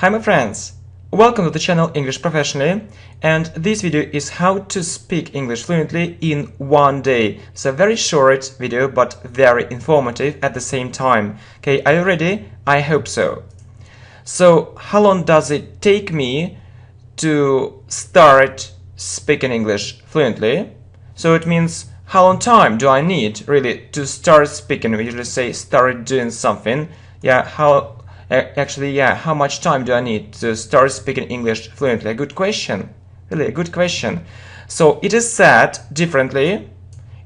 Hi my friends! Welcome to the channel English Professionally, and this video is how to speak English fluently in one day. It's a very short video but very informative at the same time. Okay, are you ready? I hope so. So, how long does it take me to start speaking English fluently? So it means how long time do I need really to start speaking? We usually say start doing something. Yeah, how much time do I need to start speaking English fluently? A good question. Really, a good question. So it is said differently.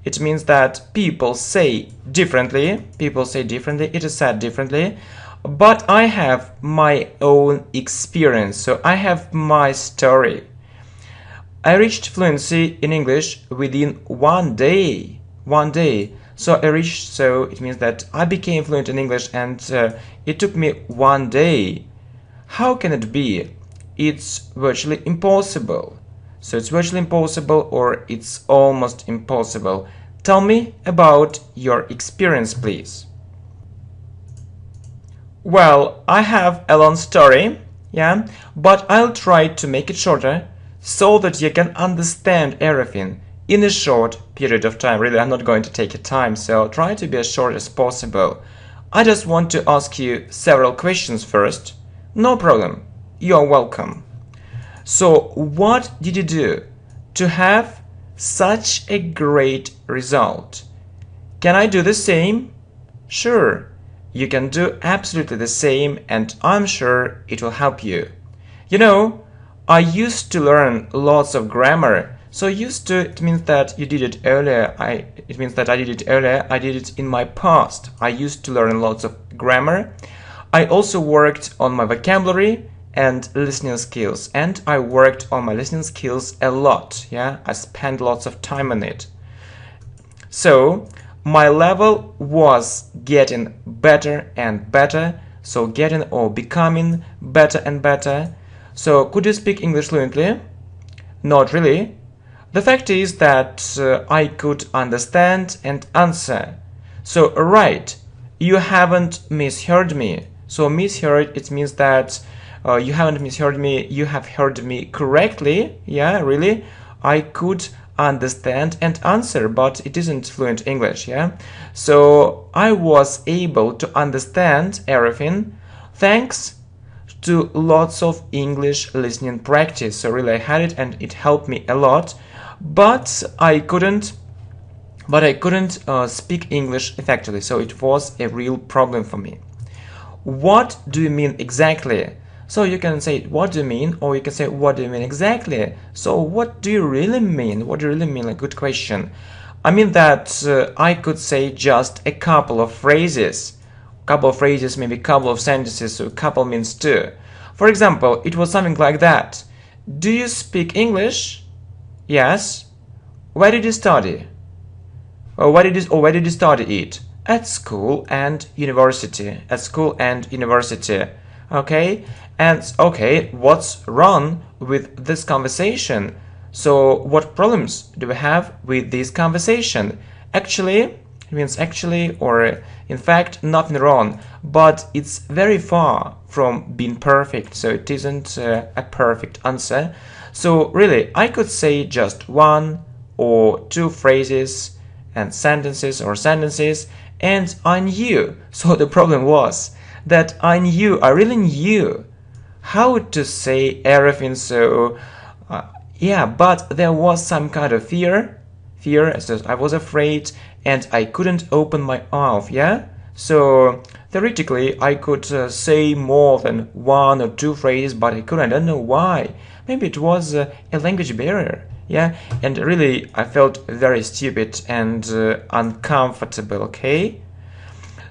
It means that people say differently. People say differently. It is said differently. But I have my own experience. So I have my story. I reached fluency in English within one day. One day. So it means that I became fluent in English and it took me one day. How can it be? It's virtually impossible. So it's virtually impossible or it's almost impossible. Tell me about your experience, please. Well, I have a long story, yeah, but I'll try to make it shorter so that you can understand everything in a short period of time. Really, I'm not going to take your time, so try to be as short as possible. I just want to ask you several questions first. No problem. You're welcome. So, what did you do to have such a great result? Can I do the same? Sure, you can do absolutely the same, and I'm sure it will help you. You know, I used to learn lots of grammar. So used to, it means that you did it earlier. It means that I did it earlier. I did it in my past. I used to learn lots of grammar. I also worked on my vocabulary and listening skills. And I worked on my listening skills a lot. Yeah, I spent lots of time on it. So my level was getting better and better. So getting or becoming better and better. So could you speak English fluently? Not really. The fact is that I could understand and answer. So, right, you haven't misheard me. So, misheard, it means that you haven't misheard me, you have heard me correctly. Yeah, really, I could understand and answer, but it isn't fluent English, yeah? So, I was able to understand everything thanks to lots of English listening practice. So, really, I had it and it helped me a lot. But I couldn't speak English effectively, so it was a real problem for me. What do you mean exactly? So you can say what do you mean, or you can say what do you mean exactly. So what do you really mean? What do you really mean? A good question. I mean that I could say just a couple of phrases. Maybe a couple of sentences, so a couple means two. For example, it was something like that. Do you speak English? Yes. Where did you study? Where did you study it? At school and university. At school and university. Okay. And okay, what's wrong with this conversation? So what problems do we have with this conversation? Actually, it means actually or in fact nothing wrong, but it's very far from being perfect, so it isn't a perfect answer. So really, I could say just one or two phrases and sentences, and I knew. So the problem was that I really knew how to say everything. So yeah, but there was some kind of fear, so I was afraid and I couldn't open my mouth, yeah? So theoretically, I could say more than one or two phrases, but I couldn't. I don't know why. Maybe it was a language barrier, yeah? And really, I felt very stupid and uncomfortable, okay?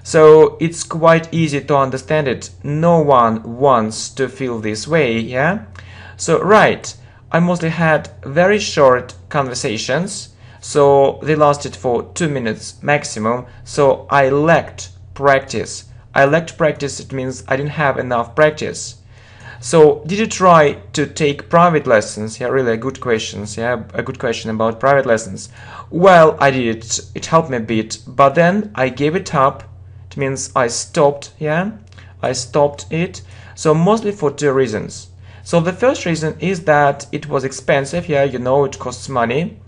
So it's quite easy to understand it. No one wants to feel this way, yeah? So, right, I mostly had very short conversations. So they lasted for 2 minutes maximum. So I lacked practice. It means I didn't have enough practice. So did you try to take private lessons? Yeah, really a good question. Yeah, a good question about private lessons. Well, I did it. It helped me a bit, but then I gave it up. It means I stopped. Yeah, I stopped it. So mostly for two reasons. So the first reason is that it was expensive. Yeah, you know, it costs money,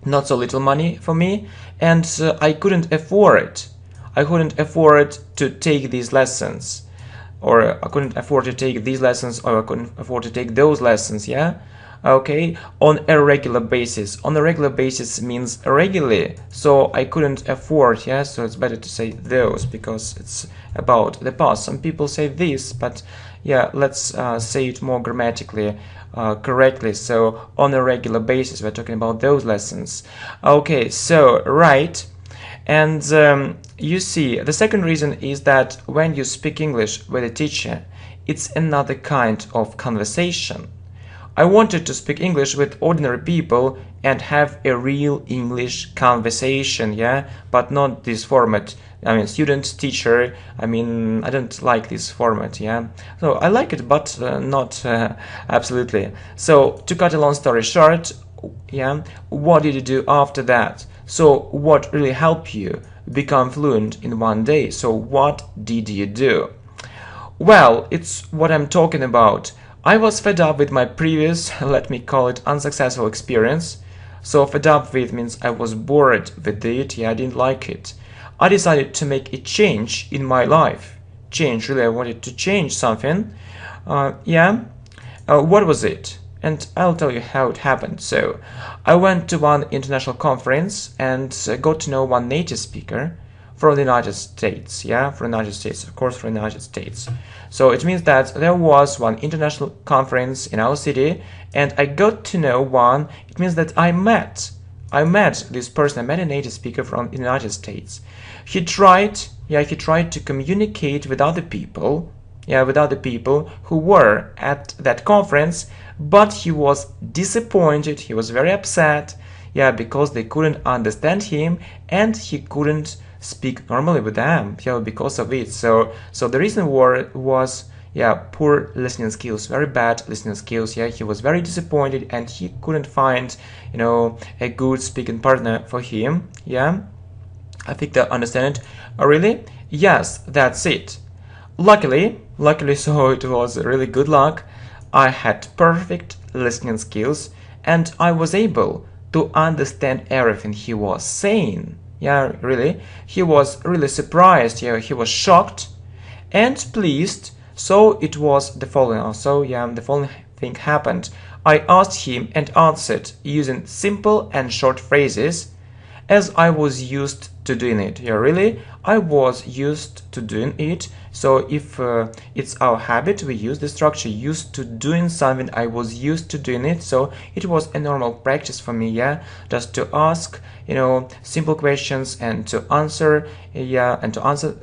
not so little money for me, and I couldn't afford it. I couldn't afford to take these lessons, or I couldn't afford to take these lessons, or I couldn't afford to take those lessons. Yeah, okay, on a regular basis. On a regular basis means regularly, so I couldn't afford. Yeah, so it's better to say those because it's about the past. Some people say this, but yeah, let's say it more grammatically correctly. So on a regular basis, we're talking about those lessons. Okay, so right. And you see, the second reason is that when you speak English with a teacher, it's another kind of conversation. I wanted to speak English with ordinary people and have a real English conversation, yeah, but not this format. I mean, student, teacher, I mean, I don't like this format, yeah. So I like it, but not absolutely. So to cut a long story short, yeah, what did you do after that? So what really helped you become fluent in one day? So what did you do? Well, it's what I'm talking about. I was fed up with my previous, let me call it, unsuccessful experience. So fed up with means I was bored with it, yeah, I didn't like it. I decided to make a change in my life. Change, really, I wanted to change something. What was it? And I'll tell you how it happened. So, I went to one international conference and got to know one native speaker from the United States. Yeah, from the United States, of course, from the United States. So it means that there was one international conference in our city, and I got to know one. It means that I met this person. I met a native speaker from the United States. He tried to communicate with other people. Yeah, with other people who were at that conference, but he was disappointed. He was very upset. Yeah, because they couldn't understand him and he couldn't speak normally with them. Yeah, because of it. So the reason was poor listening skills, very bad listening skills. Yeah, he was very disappointed and he couldn't find a good speaking partner for him. Yeah, I think they understand it. Really? Yes, that's it. Luckily, so it was really good luck. I had perfect listening skills and I was able to understand everything he was saying. Yeah, really. He was really surprised. Yeah, he was shocked and pleased. So it was the following. Also, the following thing happened. I asked him and answered using simple and short phrases as I was used to doing it. Yeah, really, I was used to doing it. So if it's our habit, we use the structure used to doing something. I was used to doing it, so it was a normal practice for me. Yeah, just to ask simple questions and to answer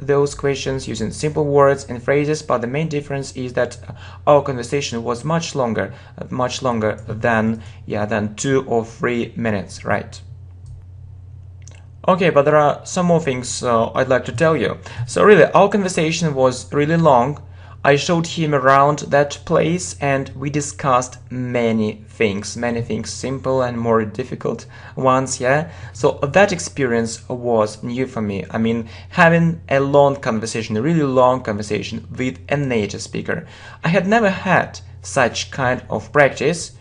those questions using simple words and phrases. But the main difference is that our conversation was much longer than 2 or 3 minutes, right? Okay, but there are some more things I'd like to tell you. So really, our conversation was really long. I showed him around that place and we discussed many things, simple and more difficult ones, yeah? So that experience was new for me. I mean, having a long conversation, a really long conversation with a native speaker. I had never had such kind of practice.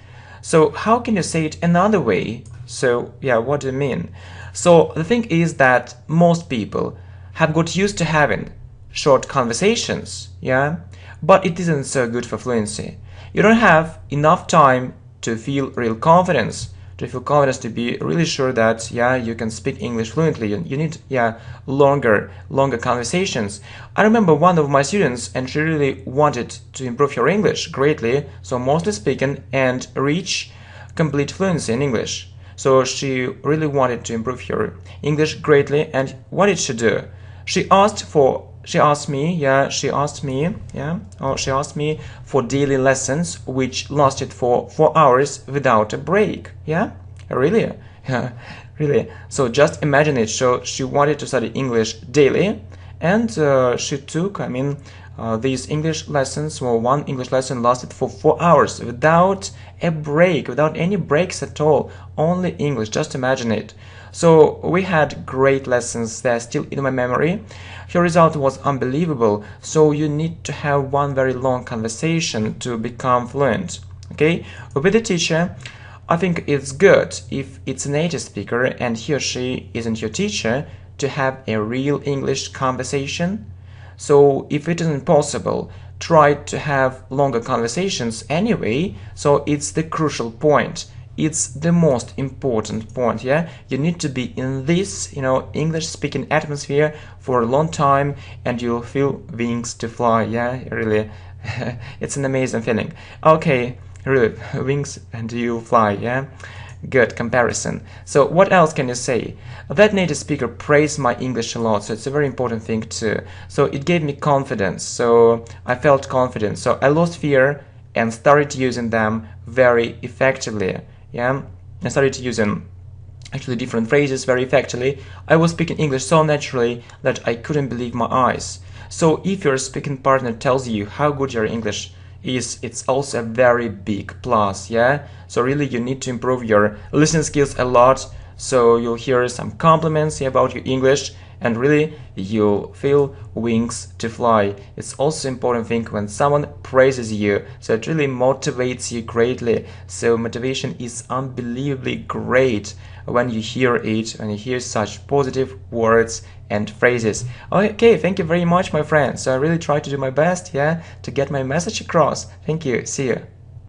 So how can you say it another way? So, what do you mean? So the thing is that most people have got used to having short conversations, but it isn't so good for fluency. You don't have enough time to feel real confidence, to be really sure that you can speak English fluently. You need longer conversations. I remember one of my students, and she really wanted to improve her English greatly, so mostly speaking and reach complete fluency in English. So she really wanted to improve her English greatly, and what did she do? She asked me for daily lessons, which lasted for 4 hours without a break. Really? Really. So just imagine it. So she wanted to study English daily, and she took, these English lessons, well, one English lesson lasted for 4 hours without a break, without any breaks at all, only English, just imagine it. So we had great lessons, they're still in my memory. Her result was unbelievable, so you need to have one very long conversation to become fluent. Okay, with the teacher, I think it's good if it's a native speaker and he or she isn't your teacher to have a real English conversation. So if it isn't possible, try to have longer conversations anyway. So it's the crucial point. It's the most important point, yeah? You need to be in this, English speaking atmosphere for a long time and you'll feel wings to fly, yeah? Really, it's an amazing feeling. Okay, really, wings and you fly, yeah? Good comparison. So what else can you say? That native speaker praised my English a lot, so it's a very important thing too. So it gave me confidence, so I felt confident. So I lost fear and started using them very effectively. Yeah, I started using actually different phrases very effectively. I was speaking English so naturally that I couldn't believe my eyes. So if your speaking partner tells you how good your English is, it's also a very big plus, yeah? So really you need to improve your listening skills a lot, so you'll hear some compliments about your English and really you'll feel wings to fly. It's also important thing when someone praises you, so it really motivates you greatly. So motivation is unbelievably great when you hear it, when you hear such positive words and phrases. Okay, thank you very much, my friends. So I really try to do my best, yeah, to get my message across. Thank you. See you.